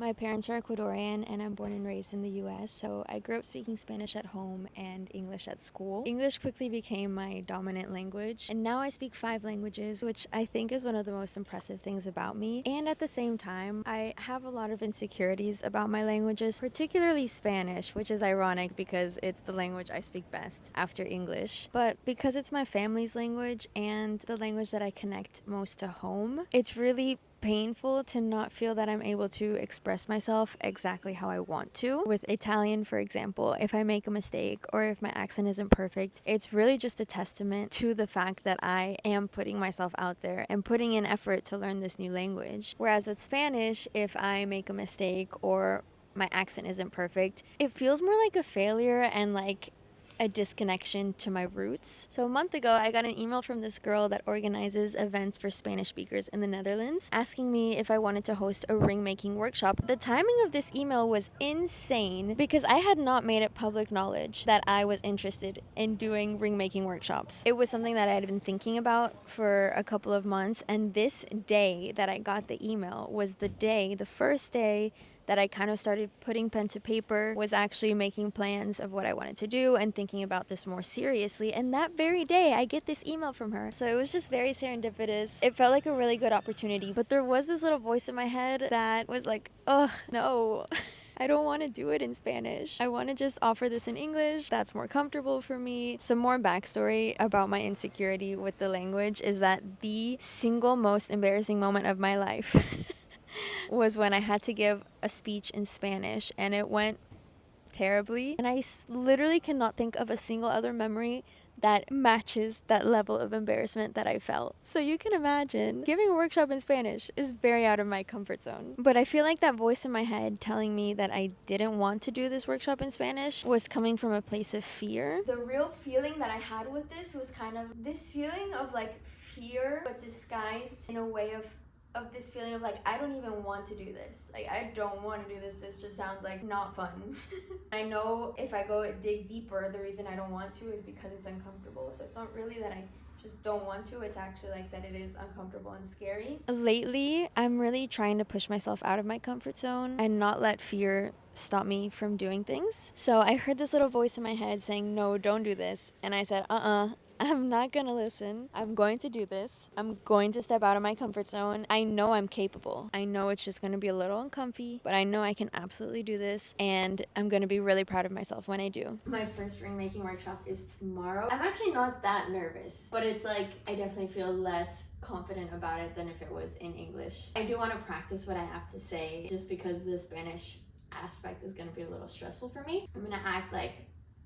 My parents are Ecuadorian and I'm born and raised in the US, so I grew up speaking Spanish at home and English at school. English quickly became my dominant language, and now I speak 5 languages, which I think is one of the most impressive things about me. And at the same time, I have a lot of insecurities about my languages, particularly Spanish, which is ironic because it's the language I speak best after English. But because it's my family's language and the language that I connect most to home, it's really painful to not feel that I'm able to express myself exactly how I want to. With Italian, for example, if I make a mistake or if my accent isn't perfect, it's really just a testament to the fact that I am putting myself out there and putting in effort to learn this new language. Whereas with Spanish, if I make a mistake or my accent isn't perfect, it feels more like a failure and like a disconnection to my roots. So a month ago, I got an email from this girl that organizes events for Spanish speakers in the Netherlands, asking me if I wanted to host a ring making workshop. The timing of this email was insane because I had not made it public knowledge that I was interested in doing ring making workshops. It was something that I had been thinking about for a couple of months, and this day that I got the email was the first day that I kind of started putting pen to paper, was actually making plans of what I wanted to do and thinking about this more seriously. And that very day, I get this email from her. So it was just very serendipitous. It felt like a really good opportunity. But there was this little voice in my head that was like, oh, no. I don't want to do it in Spanish. I want to just offer this in English. That's more comfortable for me. Some more backstory about my insecurity with the language is that the single most embarrassing moment of my life was when I had to give a speech in Spanish, and it went terribly. And I literally cannot think of a single other memory that matches that level of embarrassment that I felt. So you can imagine, giving a workshop in Spanish is very out of my comfort zone. But I feel like that voice in my head telling me that I didn't want to do this workshop in Spanish was coming from a place of fear. The real feeling that I had with this was kind of this feeling of like fear, but disguised in a way of this feeling of like, I don't even want to do this. Like, I don't want to do this. This just sounds like not fun. I know if I go dig deeper, the reason I don't want to is because it's uncomfortable. So it's not really that I just don't want to. It's actually like that it is uncomfortable and scary. Lately, I'm really trying to push myself out of my comfort zone and not let fear stop me from doing things. So I heard this little voice in my head saying, no, don't do this. And I said, I'm not gonna listen. I'm going to do this. I'm going to step out of my comfort zone. I know I'm capable. I know it's just gonna be a little uncomfy, but I know I can absolutely do this, and I'm gonna be really proud of myself when I do. My first ring making workshop is tomorrow. I'm actually not that nervous, but it's like I definitely feel less confident about it than if it was in English. I do want to practice what I have to say just because the Spanish aspect is gonna be a little stressful for me. I'm gonna act like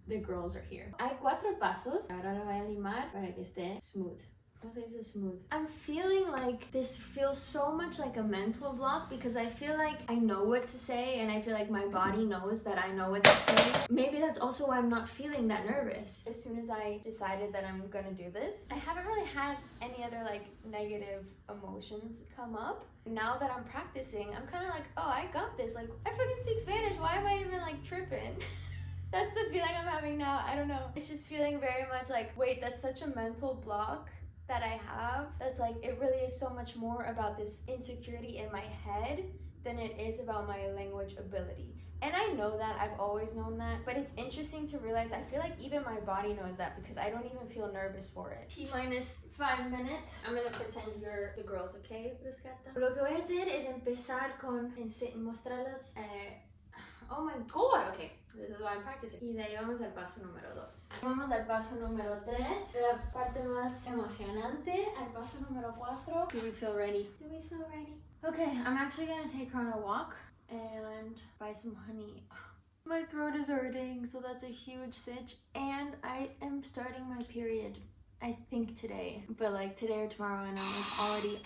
the girls are here. Hay 4 pasos. Ahora lo voy a limar para que esté smooth. ¿Cómo se dice smooth? I'm feeling like this feels so much like a mental block because I feel like I know what to say and I feel like my body knows that I know what to say. Maybe that's also why I'm not feeling that nervous. As soon as I decided that I'm gonna do this, I haven't really had any other like negative emotions come up. Now that I'm practicing, I'm kind of like, oh, I got this. Like, I fucking speak Spanish. Why am I even like tripping? That's the feeling I'm having now. I don't know. It's just feeling very much like, wait, that's such a mental block that I have. That's like, it really is so much more about this insecurity in my head than it is about my language ability. And I know that, I've always known that, but it's interesting to realize, I feel like even my body knows that because I don't even feel nervous for it. T-minus 5 minutes. I'm gonna pretend you're the girls, okay, Bruscata? Lo que voy a hacer es empezar con mostrarlos. Oh my god, okay. This is why I'm practicing. Y de ahí vamos al paso número 2. Vamos al paso número 3, la parte más emocionante, al paso número 4. Do we feel ready? Do we feel ready? Okay, I'm actually gonna take her on a walk and buy some honey. My throat is hurting, so that's a huge sitch. And I am starting my period, I think today. But like today or tomorrow, and I'm already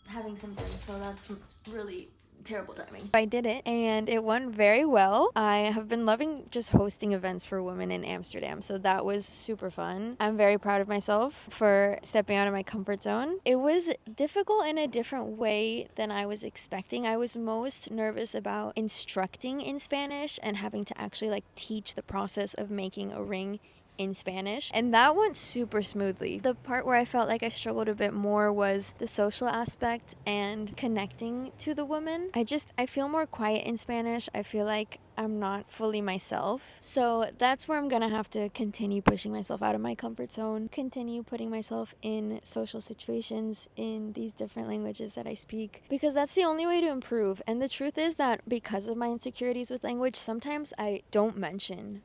having symptoms, so that's really terrible timing. I did it and it went very well. I have been loving just hosting events for women in Amsterdam, so that was super fun. I'm very proud of myself for stepping out of my comfort zone. It was difficult in a different way than I was expecting. I was most nervous about instructing in Spanish and having to actually like teach the process of making a ring in Spanish, and that went super smoothly. The part where I felt like I struggled a bit more was the social aspect and connecting to the woman. I feel more quiet in Spanish. I feel like I'm not fully myself. So that's where I'm gonna have to continue pushing myself out of my comfort zone, continue putting myself in social situations in these different languages that I speak, because that's the only way to improve. And the truth is that because of my insecurities with language, sometimes I don't mention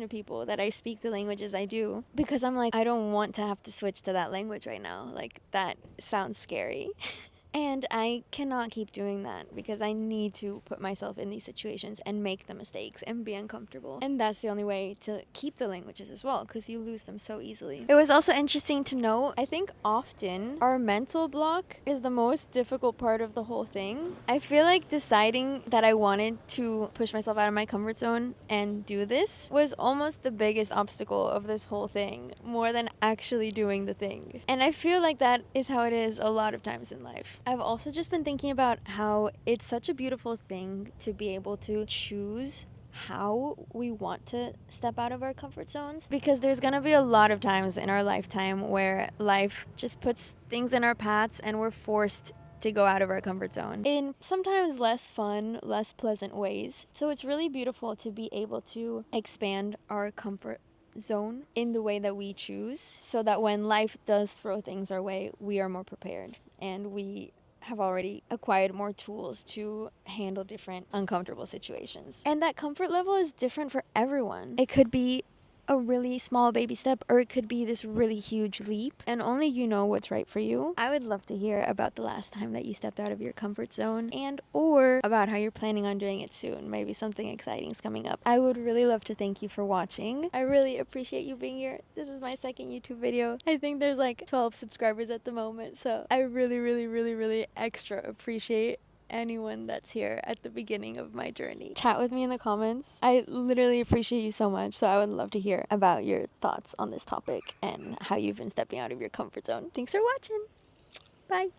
to people that I speak the languages I do, because I'm like, I don't want to have to switch to that language right now. Like, that sounds scary. And I cannot keep doing that because I need to put myself in these situations and make the mistakes and be uncomfortable. And that's the only way to keep the languages as well, because you lose them so easily. It was also interesting to note, I think often our mental block is the most difficult part of the whole thing. I feel like deciding that I wanted to push myself out of my comfort zone and do this was almost the biggest obstacle of this whole thing, more than actually doing the thing. And I feel like that is how it is a lot of times in life. I've also just been thinking about how it's such a beautiful thing to be able to choose how we want to step out of our comfort zones, because there's gonna be a lot of times in our lifetime where life just puts things in our paths and we're forced to go out of our comfort zone in sometimes less fun, less pleasant ways. So it's really beautiful to be able to expand our comfort zone in the way that we choose, so that when life does throw things our way, we are more prepared and we have already acquired more tools to handle different uncomfortable situations. And that comfort level is different for everyone. It could be a really small baby step, or it could be this really huge leap, and only you know what's right for you. I would love to hear about the last time that you stepped out of your comfort zone, and or about how you're planning on doing it soon. Maybe something exciting is coming up. I would really love to thank you for watching. I really appreciate you being here. This is my second YouTube video. I think there's like 12 subscribers at the moment, so I really extra appreciate anyone that's here at the beginning of my journey. Chat with me in the comments. I literally appreciate you so much, so I would love to hear about your thoughts on this topic and how you've been stepping out of your comfort zone. Thanks for watching. Bye.